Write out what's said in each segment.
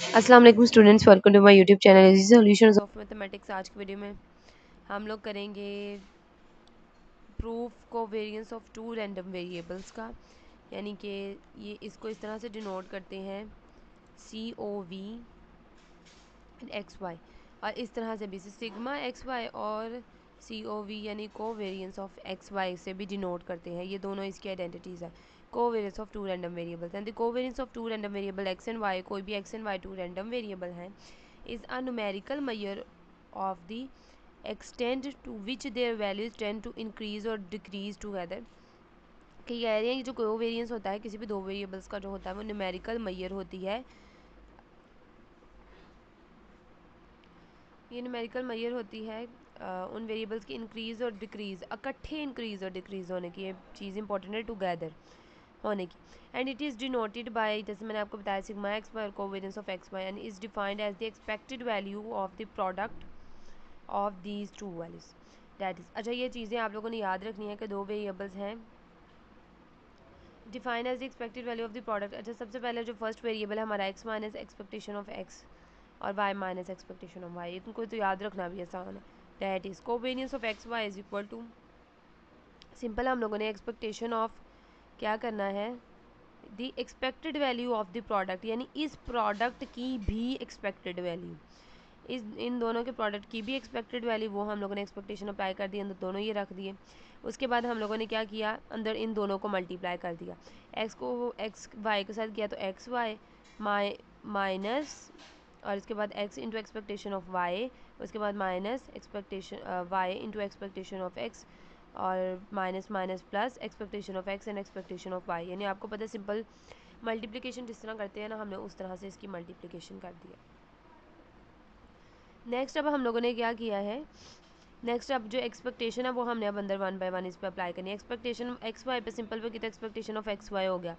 अस्सलाम वालेकुम students, welcome to my YouTube channel easy solutions of mathematics. आज की वीडियो में हम लोग करेंगे proof covariance of two random variables का, यानी कि ये इसको इस तरह से डिनोट करते हैं COV एक्स वाई, और इस तरह से भी सिग्मा एक्स वाई और COV यानी कोवेरिएंस ऑफ एक्स वाई से भी डिनोट करते हैं। ये दोनों इसकी आइडेंटिटीज़ है। Covariance of two random variables and the covariance of two random variable X and Y, कोई भी X and Y two random variable हैं, is a numerical measure of the extent to which their values tend to increase or decrease together। कि कह रहे हैं कि जो covariance होता है किसी भी दो वेरिएबल्स का जो होता है वो न्यूमेरिकल मेजर होती है। ये न्यूमेरिकल मेजर होती है उन वेरिएबल्स की इंक्रीज और डिक्रीज, इकट्ठे इंक्रीज और डिक्रीज होने की। ये चीज़ इंपॉर्टेंट है, टुगेदर होने की। And it is denoted by, जैसे मैंने आपको बताया, sigma X Y covariance of X Y, and is defined as the expected value of the product of these two values. That is, अच्छा ये चीज़ें आप लोगों ने याद रखनी है कि दो वेरिएबल्स हैं, define as the expected value of the product. अच्छा, सबसे पहले जो फर्स्ट वेरिएबल है हमारा X minus expectation of X और Y minus expectation of Y, इनको तो याद रखना भी आसान है। That is covariance of X Y is equal to, simple हम लोगों ने एक्सपेक्टेशन ऑफ क्या करना है, the expected value of the product, यानी इस प्रोडक्ट की भी एक्सपेक्टेड वैल्यू, इस इन दोनों के प्रोडक्ट की भी एक्सपेक्टेड वैल्यू, वो हम लोगों ने एक्सपेक्टेशन अप्लाई कर दी, अंदर दोनों ये रख दिए। उसके बाद हम लोगों ने क्या किया, अंदर इन दोनों को मल्टीप्लाई कर दिया। एक्स को एक्स वाई के साथ किया तो एक्स वाई माइनस, और इसके बाद X into expectation of Y, उसके बाद minus expectation Y into expectation of X, और minus minus plus expectation of X and expectation of Y. यानी आपको पता है सिंपल मल्टीप्लिकेशन जिस तरह करते हैं ना, हमने उस तरह से इसकी मल्टीप्लिकेशन कर दिया। नेक्स्ट अब हम लोगों ने क्या किया है, नेक्स्ट अब जो एक्सपेक्टेशन है वो हमने अब अंदर वन बाय वन इस पर अप्लाई करनी है। एक्सपेक्टेशन एक्स वाई पे सिंपल पे की तो एक्सपेक्टेशन ऑफ एक्स वाई हो गया।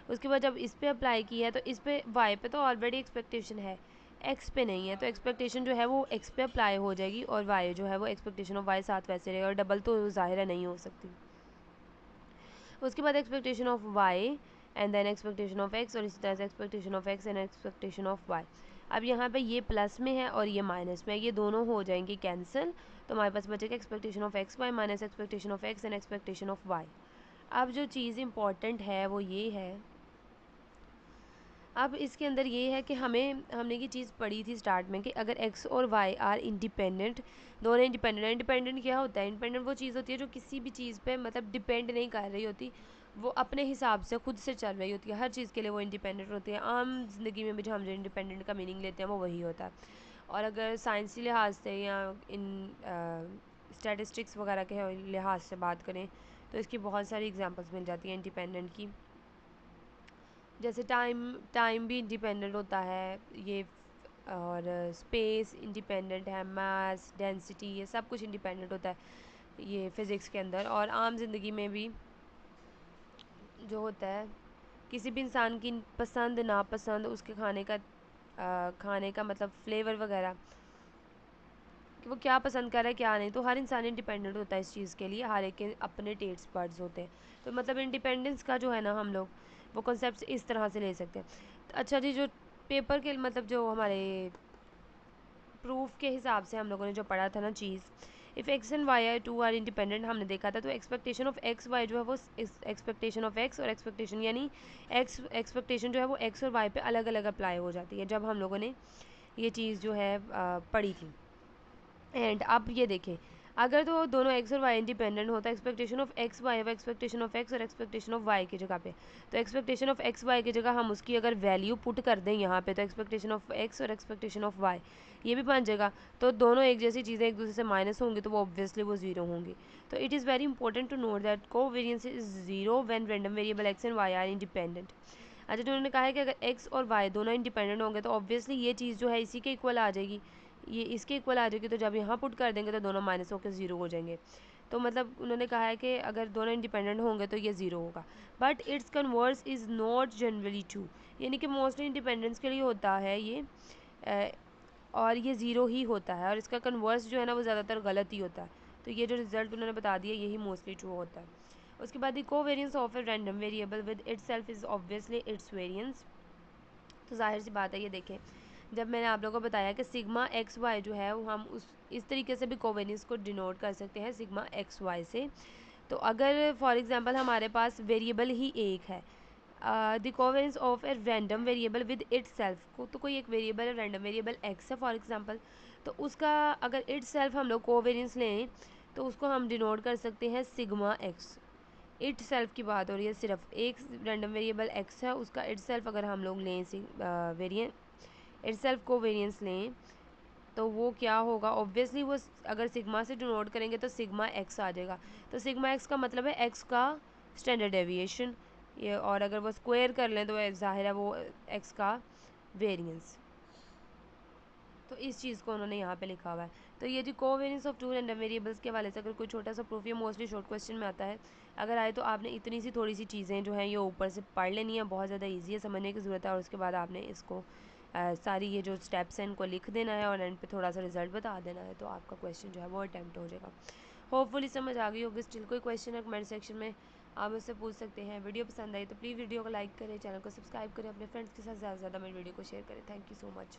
उसके बाद जब इस पे अप्लाई किया तो इस पे वाई पे तो ऑलरेडी एक्सपेक्टेशन है, एक्स पे नहीं है, तो एक्सपेक्टेशन जो है वो एक्स पे अप्लाई हो जाएगी, और वाई जो है वो एक्सपेक्टेशन ऑफ वाई साथ वैसे रहेगा, और डबल तो ज़ाहिर है नहीं हो सकती। उसके बाद expectation of Y and then expectation of X, और इसी तरह से expectation of X and expectation of Y. अब यहाँ पे ये प्लस में है और ये माइनस में है, ये दोनों हो जाएंगे कैंसिल, तो हमारे पास बचेगा expectation of X Y minus expectation of X and expectation of Y. अब जो चीज़ इंपॉर्टेंट है वो ये है, अब इसके अंदर ये है कि हमने ये चीज़ पढ़ी थी स्टार्ट में कि अगर x और y आर इंडिपेंडेंट, दोनों इंडिपेंडेंट है। इंडिपेंडेंट क्या होता है, इंडिपेंडेंट वो चीज़ होती है जो किसी भी चीज़ पे मतलब डिपेंड नहीं कर रही होती, वो अपने हिसाब से खुद से चल रही होती है, हर चीज़ के लिए वो इंडिपेंडेंट होती है। आम जिंदगी में भी जो हम जो इंडिपेंडेंट का मीनिंग लेते हैं वो वही होता है। और अगर साइंसी लिहाज से या इन स्टैटिस्टिक्स वगैरह के लिहाज से बात करें तो इसकी बहुत सारी एग्जांपल्स मिल जाती हैं इंडिपेंडेंट की। जैसे टाइम टाइम भी इंडिपेंडेंट होता है ये, और स्पेस इंडिपेंडेंट है, मास डेंसिटी ये सब कुछ इंडिपेंडेंट होता है ये फिज़िक्स के अंदर। और आम जिंदगी में भी जो होता है, किसी भी इंसान की पसंद नापसंद, उसके खाने का मतलब फ्लेवर वगैरह, कि वो क्या पसंद कर रहा है क्या नहीं, तो हर इंसान इंडिपेंडेंट होता है इस चीज़ के लिए, हर एक के अपने टेस्ट बड्स होते हैं। तो मतलब इंडिपेंडेंस का जो है ना, हम लोग वो कॉन्सेप्ट इस तरह से ले सकते हैं। तो अच्छा जी, जो पेपर के मतलब जो हमारे प्रूफ के हिसाब से हम लोगों ने जो पढ़ा था ना चीज़, if X and Y are two are independent हमने देखा था, तो एक्सपेक्टेशन ऑफ एक्स वाई जो है वो एक्सपेक्टेशन ऑफ एक्स और एक्सपेक्टेशन, यानी एक्स एक्सपेक्टेशन जो है वो एक्स और वाई पे अलग अलग अप्लाई हो जाती है, जब हम लोगों ने ये चीज़ जो है पढ़ी थी। एंड अब ये देखें, अगर तो दोनों एक्स और वाई इंडिपेंडेंट होता है, एक्सपेक्टेशन ऑफ एक्स वाई है एक्सपेक्टेशन ऑफ एक्स और एक्सपेक्टेशन ऑफ वाई की जगह पे, तो एक्सपेक्टेशन ऑफ एक्स वाई की जगह हम उसकी अगर वैल्यू पुट कर दें यहाँ पे, तो एक्सपेक्टेशन ऑफ एक्स और एक्सपेक्टेशन ऑफ वाई ये भी बन जाएगा। तो दोनों एक जैसी चीज़ें एक दूसरे से माइनस होंगी तो वो ऑब्वियसली वो जीरो होंगी। तो it is very important to note that covariance is zero when random variable X and Y are independent. अच्छा, तो उन्होंने कहा है कि अगर एक्स और वाई दोनों इंडिपेंडेंट होंगे तो ऑब्वियसली ये चीज़ जो है इसी के इक्वल आ जाएगी, ये इसके इक्वल आ जाएगी, तो जब यहाँ पुट कर देंगे तो दोनों माइनस होकर ज़ीरो हो जाएंगे। तो मतलब उन्होंने कहा है कि अगर दोनों इंडिपेंडेंट होंगे तो ये ज़ीरो होगा, but it's converse is not generally true, यानी कि मोस्टली इंडिपेंडेंस के लिए होता है ये, और ये ज़ीरो ही होता है, और इसका कन्वर्स जो है ना वो ज़्यादातर गलत ही होता है। तो ये जो रिजल्ट उन्होंने बता दिया यही मोस्टली ट्रू होता है। उसके बाद covariance of a random variable with itself is obviously it's variance. तो जाहिर सी बात है, ये देखें जब मैंने आप लोगों को बताया कि सिग्मा एक्स वाई जो है वो हम इस तरीके से भी कोवेरियंस को डिनोट कर सकते हैं सिग्मा एक्स वाई से। तो अगर फॉर एग्जांपल हमारे पास वेरिएबल ही एक है, the covariance of a random variable with its self को, तो कोई एक वेरिएबल है, रैंडम वेरिएबल एक्स है फॉर एग्जांपल, तो उसका अगर इट्स सेल्फ हम लोग कोवेरियंस लें तो उसको हम डिनोट कर सकते हैं सिग्मा एक्स। इट सेल्फ की बात हो रही है, सिर्फ एक रैंडम वेरिएबल एक्स है, उसका इट सेल्फ अगर हम लोग लें वेरिएंट इट सेल्फ को वेरियंस लें तो वो क्या होगा, ऑब्वियसली वो अगर सिग्मा से डिनोट करेंगे तो सिग्मा एक्स आ जाएगा। तो सिग्मा एक्स का मतलब है एक्स का स्टैंडर्ड डेविएशन, ये, और अगर वो स्क्वायर कर लें तो जाहिर है वो एक्स का वेरिएंस। तो इस चीज़ को उन्होंने यहाँ पे लिखा हुआ है। तो ये जो covariance of two random variables के हवाले से अगर कोई छोटा सा प्रूफ, ये मोस्टली शॉर्ट क्वेश्चन में आता है, अगर आए तो आपने इतनी सी थोड़ी सी चीज़ें जो हैं ये ऊपर से पढ़ लेनी है, बहुत ज़्यादा ईजी है, समझने की ज़रूरत है, और उसके बाद आपने इसको सारी ये जो स्टेप्स हैं इनको लिख देना है और एंड पे थोड़ा सा रिजल्ट बता देना है, तो आपका क्वेश्चन जो है वो अटैम्प्ट हो जाएगा। होपफुली समझ आ गई होगी। स्टिल कोई क्वेश्चन है कमेंट सेक्शन में आप मुझसे पूछ सकते हैं। वीडियो पसंद आई तो प्लीज़ वीडियो को लाइक करें, चैनल को सब्सक्राइब करें, अपने फ्रेंड्स के साथ ज़्यादा से ज़्यादा मेरी वीडियो को शेयर करें। Thank you so much.